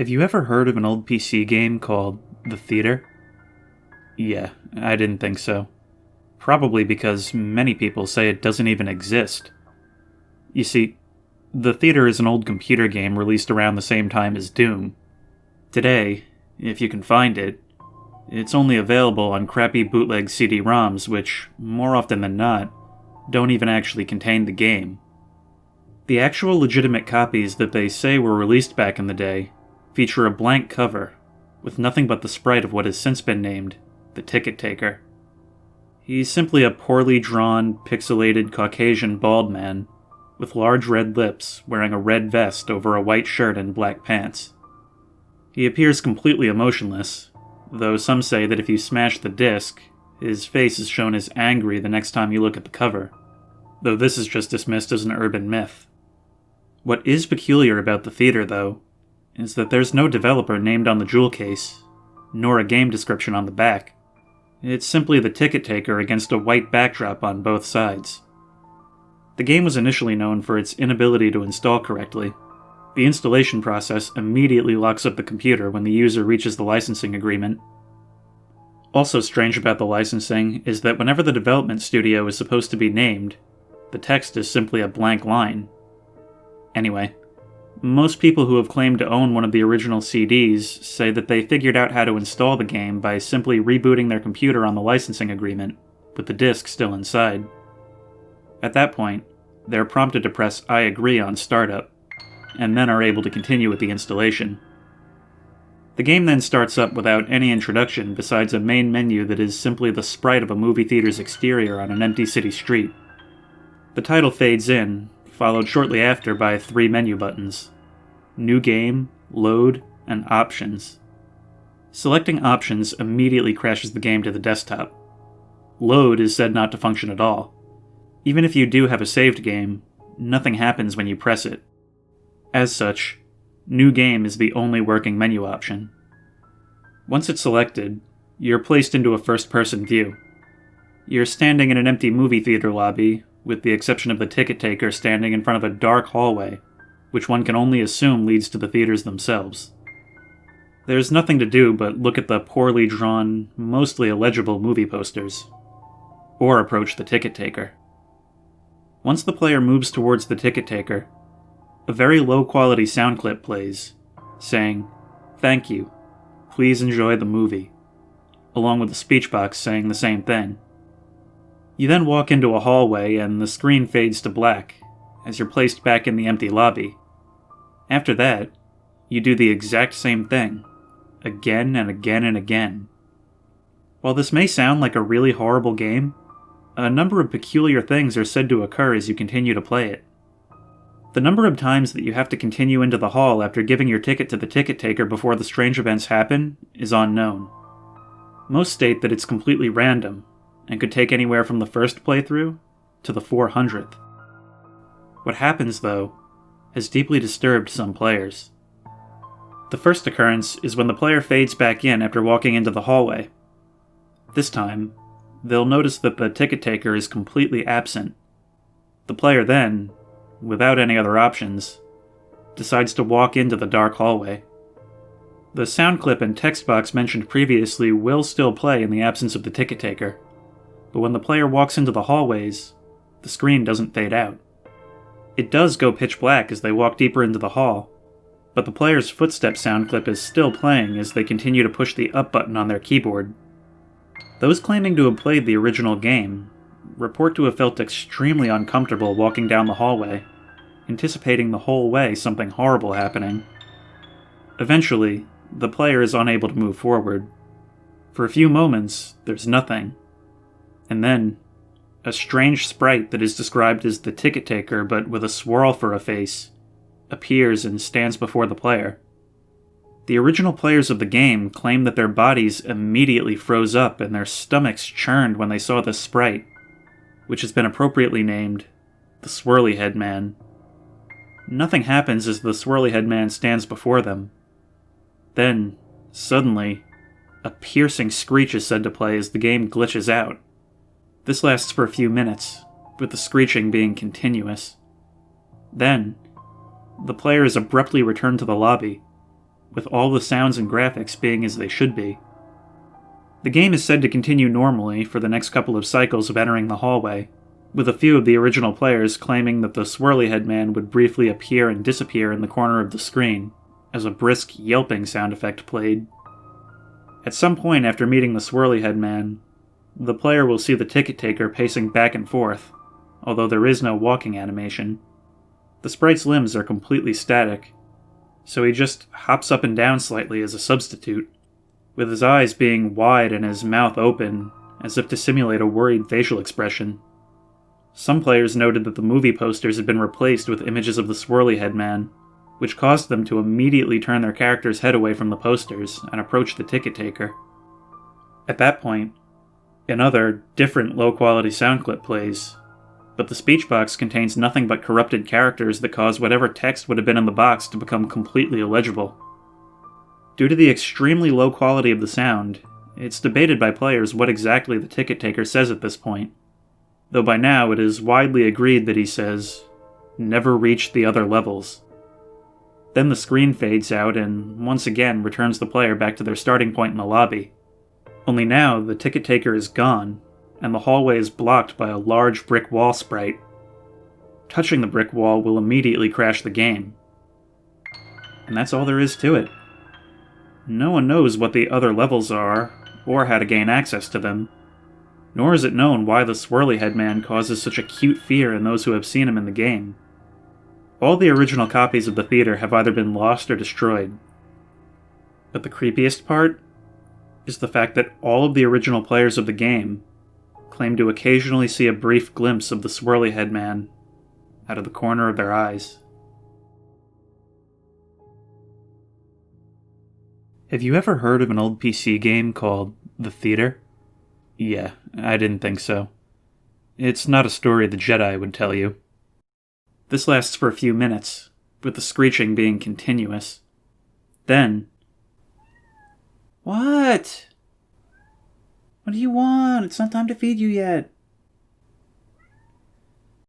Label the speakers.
Speaker 1: Have you ever heard of an old PC game called The Theater? Yeah, I didn't think so. Probably because many people say it doesn't even exist. You see, The Theater is an old computer game released around the same time as Doom. Today, if you can find it, it's only available on crappy bootleg CD-ROMs which, more often than not, don't even actually contain the game. The actual legitimate copies that they say were released back in the day feature a blank cover, with nothing but the sprite of what has since been named the Ticket Taker. He's simply a poorly drawn, pixelated Caucasian bald man, with large red lips, wearing a red vest over a white shirt and black pants. He appears completely emotionless, though some say that if you smash the disc, his face is shown as angry the next time you look at the cover, though this is just dismissed as an urban myth. What is peculiar about The Theater, though, is that there's no developer named on the jewel case, nor a game description on the back. It's simply the Ticket Taker against a white backdrop on both sides. The game was initially known for its inability to install correctly. The installation process immediately locks up the computer when the user reaches the licensing agreement. Also strange about the licensing is that whenever the development studio is supposed to be named, the text is simply a blank line. Anyway, most people who have claimed to own one of the original CDs say that they figured out how to install the game by simply rebooting their computer on the licensing agreement, with the disc still inside. At that point, they're prompted to press I agree on startup, and then are able to continue with the installation. The game then starts up without any introduction besides a main menu that is simply the sprite of a movie theater's exterior on an empty city street. The title fades in, followed shortly after by 3 menu buttons: New Game, Load, and Options. Selecting Options immediately crashes the game to the desktop. Load is said not to function at all. Even if you do have a saved game, nothing happens when you press it. As such, New Game is the only working menu option. Once it's selected, you're placed into a first-person view. You're standing in an empty movie theater lobby, with the exception of the ticket taker standing in front of a dark hallway, which one can only assume leads to the theaters themselves. There's nothing to do but look at the poorly drawn, mostly illegible movie posters, or approach the ticket taker. Once the player moves towards the ticket taker, a very low-quality sound clip plays, saying, "Thank you, please enjoy the movie," along with a speech box saying the same thing. You then walk into a hallway and the screen fades to black, as you're placed back in the empty lobby. After that, you do the exact same thing, again and again and again. While this may sound like a really horrible game, a number of peculiar things are said to occur as you continue to play it. The number of times that you have to continue into the hall after giving your ticket to the ticket taker before the strange events happen is unknown. Most state that it's completely random, and could take anywhere from the first playthrough to the 400th. What happens, though, has deeply disturbed some players. The first occurrence is when the player fades back in after walking into the hallway. This time, they'll notice that the ticket taker is completely absent. The player then, without any other options, decides to walk into the dark hallway. The sound clip and text box mentioned previously will still play in the absence of the ticket taker, but when the player walks into the hallways, the screen doesn't fade out. It does go pitch black as they walk deeper into the hall, but the player's footstep sound clip is still playing as they continue to push the up button on their keyboard. Those claiming to have played the original game report to have felt extremely uncomfortable walking down the hallway, anticipating the whole way something horrible happening. Eventually, the player is unable to move forward. For a few moments, there's nothing. And then, a strange sprite that is described as the ticket taker but with a swirl for a face appears and stands before the player. The original players of the game claim that their bodies immediately froze up and their stomachs churned when they saw this sprite, which has been appropriately named the Swirly Head Man. Nothing happens as the Swirly Head Man stands before them. Then, suddenly, a piercing screech is said to play as the game glitches out. This lasts for a few minutes, with the screeching being continuous. Then, the player is abruptly returned to the lobby, with all the sounds and graphics being as they should be. The game is said to continue normally for the next couple of cycles of entering the hallway, with a few of the original players claiming that the swirly head man would briefly appear and disappear in the corner of the screen, as a brisk yelping sound effect played. At some point after meeting the swirly head man, the player will see the ticket taker pacing back and forth, although there is no walking animation. The sprite's limbs are completely static, so he just hops up and down slightly as a substitute, with his eyes being wide and his mouth open, as if to simulate a worried facial expression. Some players noted that the movie posters had been replaced with images of the swirly head man, which caused them to immediately turn their character's head away from the posters and approach the ticket taker. At that point, another, different low-quality sound clip plays, but the speech box contains nothing but corrupted characters that cause whatever text would have been in the box to become completely illegible. Due to the extremely low quality of the sound, it's debated by players what exactly the ticket taker says at this point, though by now it is widely agreed that he says, "Never reach the other levels." Then the screen fades out and once again returns the player back to their starting point in the lobby. Only now the ticket taker is gone, and the hallway is blocked by a large brick wall sprite. Touching the brick wall will immediately crash the game. And that's all there is to it. No one knows what the other levels are, or how to gain access to them, nor is it known why the swirly head man causes such acute fear in those who have seen him in the game. All the original copies of the theater have either been lost or destroyed. But the creepiest part is the fact that all of the original players of the game claim to occasionally see a brief glimpse of the swirly head man out of the corner of their eyes. Have you ever heard of an old PC game called The Theater? Yeah, I didn't think so. It's not a story the Jedi would tell you. This lasts for a few minutes, with the screeching being continuous. Then... What? What do you want? It's not time to feed you yet.